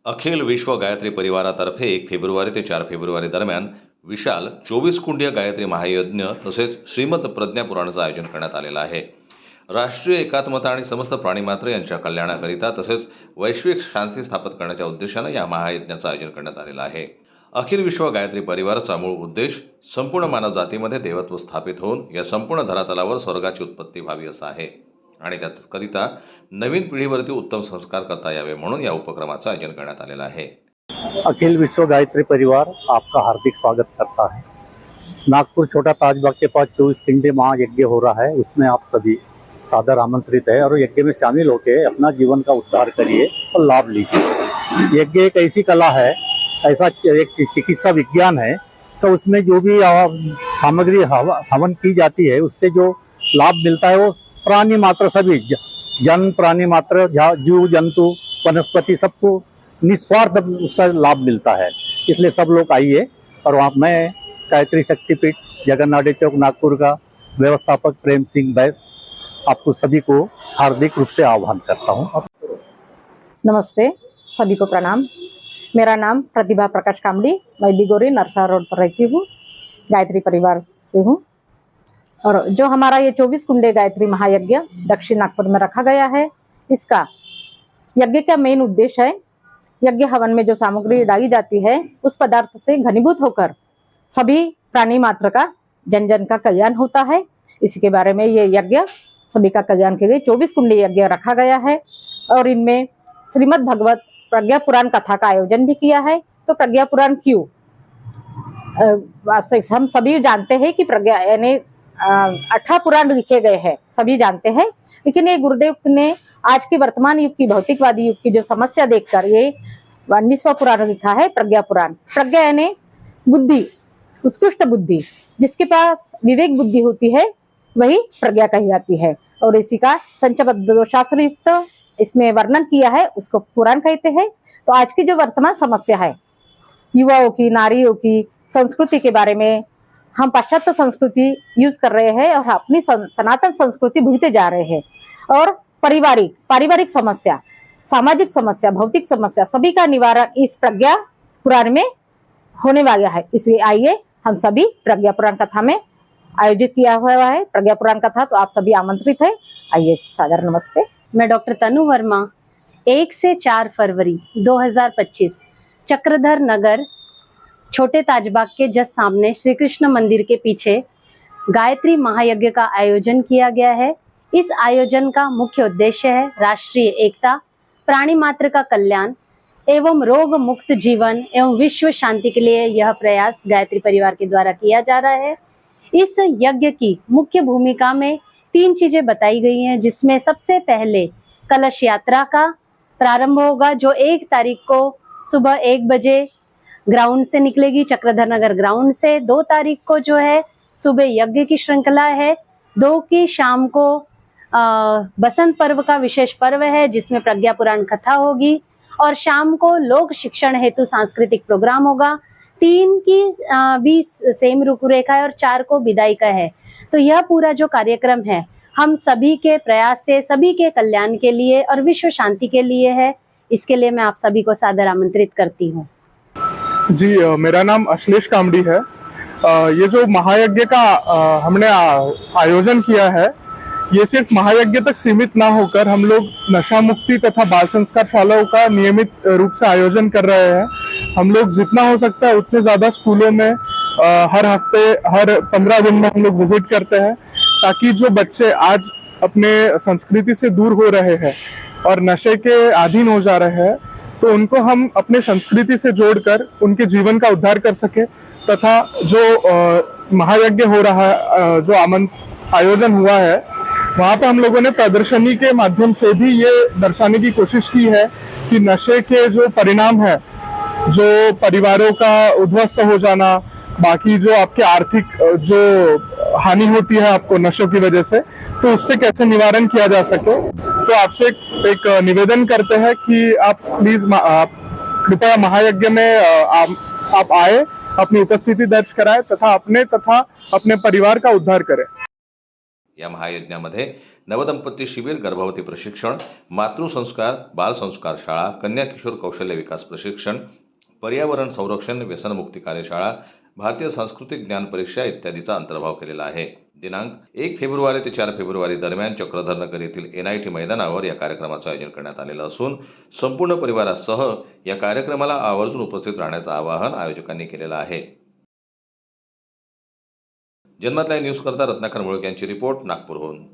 अखिल विश्व गायत्री परिवारातर्फे 1 फेब्रुवारी ते 4 फेब्रुवारी दरम्यान विशाल 24 कुंडीय गायत्री महायज्ञ तसेच श्रीमद प्रज्ञापुराणाचं आयोजन करण्यात आलेलं आहे. राष्ट्रीय एकात्मता आणि समस्त प्राणीमात्र यांच्या कल्याणाकरिता तसेच वैश्विक शांती स्थापित करण्याच्या उद्देशानं या महायज्ञाचं आयोजन करण्यात आलेलं आहे. अखिल विश्व गायत्री परिवाराचा मूळ उद्देश संपूर्ण मानव जातीमध्ये देवत्व स्थापित होऊन या संपूर्ण धरातलावर स्वर्गाची उत्पत्ती व्हावी असा आहे आणि त्याकरिता नवीन पिढीवरती उत्तम संस्कार करता यावे म्हणून या उपक्रमाचं आयोजन करण्यात आलेलं आहे. अखिल विश्व गायत्री परिवार आपका हार्दिक स्वागत करता है। नागपुर छोटा ताजबाग के पास 24 किंडे महायज्ञ हो रहा है, उसमें आप सभी सादर आमंत्रित है और यज्ञ में शामिल होकर अपना जीवन का उद्धार करिए और लाभ लीजिए। यज्ञ एक ऐसी कला है, ऐसा एक चिकित्सा विज्ञान है, तो उसमें जो भी सामग्री हवन की जाती है उससे जो लाभ मिलता है वो प्राणी मात्र सभी जन प्राणी मात्र जीव जंतु वनस्पति सबको निस्वार्थ उससे लाभ मिलता है। इसलिए सब लोग आइए। और वहाँ मैं गायत्री शक्तिपीठ जगन्नाथ चौक नागपुर का व्यवस्थापक प्रेम सिंह बैस आपको सभी को हार्दिक रूप से आह्वान करता हूँ। नमस्ते, सभी को प्रणाम। मेरा नाम प्रतिभा प्रकाश कामड़ी, मैं बिगोरी नरसा रोड पर रहती हूँ, गायत्री परिवार से हूँ। और जो हमारा ये 24 कुंडे गायत्री महायज्ञ दक्षिण नागपुर में रखा गया है, इसका यज्ञ का मेन उद्देश्य है यज्ञ हवन में जो सामग्री डाली जाती है उस पदार्थ से घनीभूत होकर सभी प्राणी मात्र का जन जन का कल्याण होता है। इसी के बारे में ये यज्ञ सभी का कल्याण के लिए 24 कुंडे यज्ञ रखा गया है और इनमें श्रीमद् भगवत प्रज्ञा पुराण कथा का आयोजन भी किया है। तो प्रज्ञा पुराण क्यों, हम सभी जानते हैं कि प्रज्ञा यानी 18 पुराण लिखे गए हैं, सभी जानते हैं, लेकिन ये गुरुदेव ने आज के वर्तमान युग की भौतिकवादी युग की जो समस्या देखकर ये 19वां पुराण लिखा है प्रज्ञा पुराण। प्रज्ञा यानी बुद्धि, उत्कृष्ट बुद्धि, जिसके पास विवेक बुद्धि होती है वही प्रज्ञा कही जाती है। और इसी का संचबद्ध शास्त्र युक्त इसमें वर्णन किया है, उसको पुराण कहते हैं। तो आज की जो वर्तमान समस्या है युवाओं की, नारियों की संस्कृति के बारे में, हम पाश्चात्य संस्कृति यूज कर रहे हैं और अपनी सनातन संस्कृति भूलते जा रहे हैं। और पारिवारिक समस्या, सामाजिक समस्या, भौतिक समस्या सभी का निवारण इस प्रज्ञा पुराण में होने वाला है। इसलिए आइए हम सभी प्रज्ञा पुराण कथा में आयोजित किया हुआ है प्रज्ञा पुराण कथा, तो आप सभी आमंत्रित है। आइए, सादर नमस्ते। मैं डॉक्टर तनु वर्मा 1 से 4 फरवरी 2025 चक्रधर नगर छोटे ताजबाग के जस्ट सामने श्री कृष्ण मंदिर के पीछे गायत्री महायज्ञ का आयोजन किया गया है। इस आयोजन का मुख्य उद्देश्य है राष्ट्रीय एकता, प्राणी मात्र का कल्याण एवं रोग मुक्त जीवन एवं विश्व शांति के लिए यह प्रयास गायत्री परिवार के द्वारा किया जा रहा है। इस यज्ञ की मुख्य भूमिका में 3 चीजें बताई गई हैं, जिसमें सबसे पहले कलश यात्रा का प्रारंभ होगा जो 1 तारीख को सुबह 1 बजे ग्राउंड से निकलेगी, चक्रधर नगर ग्राउंड से। 2 तारीख को जो है सुबह यज्ञ की श्रृंखला है, 2 की शाम को बसंत पर्व का विशेष पर्व है जिसमें प्रज्ञा पुराण कथा होगी और शाम को लोक शिक्षण हेतु सांस्कृतिक प्रोग्राम होगा। 3 की भी सेम रूपरेखा है और 4 को विदाई का है। तो यह पूरा जो कार्यक्रम है हम सभी के प्रयास से सभी के कल्याण के लिए और विश्व शांति के लिए है। इसके लिए मैं आप सभी को सादर आमंत्रित करती हूँ। जी, मेरा नाम अश्लेष कामड़ी है। ये जो महायज्ञ का हमने आयोजन किया है, ये सिर्फ महायज्ञ तक सीमित ना होकर हम लोग नशा मुक्ति तथा बाल संस्कार शालाओं का नियमित रूप से आयोजन कर रहे हैं। हम लोग जितना हो सकता है उतने ज़्यादा स्कूलों में हर हफ्ते, हर 15 दिन में हम लोग विजिट करते हैं, ताकि जो बच्चे आज अपने संस्कृति से दूर हो रहे हैं और नशे के अधीन हो जा रहे हैं, तो उनको हम अपने संस्कृति से जोड़कर उनके जीवन का उद्धार कर सके। तथा जो महायज्ञ हो रहा है, जो आयोजन हुआ है, वहाँ पे हम लोगों ने प्रदर्शनी के माध्यम से भी ये दर्शाने की कोशिश की है कि नशे के जो परिणाम है, जो परिवारों का उद्ध्वस्त हो जाना, बाकी जो आपके आर्थिक जो हानि होती है आपको नशों की वजह से, तो उससे कैसे निवारण किया जा सके। तो आपसे एक निवेदन करते हैं कि आप प्लीज कृपया महायज्ञ में आप आए, अपनी उपस्थिति दर्ज कराएं तथा अपने परिवार का उद्धार करें। या महायज्ञामध्ये नवदंपती शिबिर, गर्भवती प्रशिक्षण, मातृसंस्कार, बालसंस्कार शाळा, कन्या किशोर कौशल्य विकास प्रशिक्षण, पर्यावरण संरक्षण, व्यसनमुक्ती कार्यशाळा, भारतीय सांस्कृतिक ज्ञान परीक्षा इत्यादीचा अंतर्भाव केलेला आहे. दिनांक 1 फेब्रुवारी ते 4 फेब्रुवारी दरम्यान चक्रधर नगर येथील NIT मैदानावर या कार्यक्रमाचं आयोजन करण्यात आलेलं असून संपूर्ण परिवारासह या कार्यक्रमाला आवर्जून उपस्थित राहण्याचं आवाहन आयोजकांनी केलेलं आहे. जन्मत लाईव्ह न्यूज करता रत्नाकर मुळक यांची रिपोर्ट, नागपूरहून.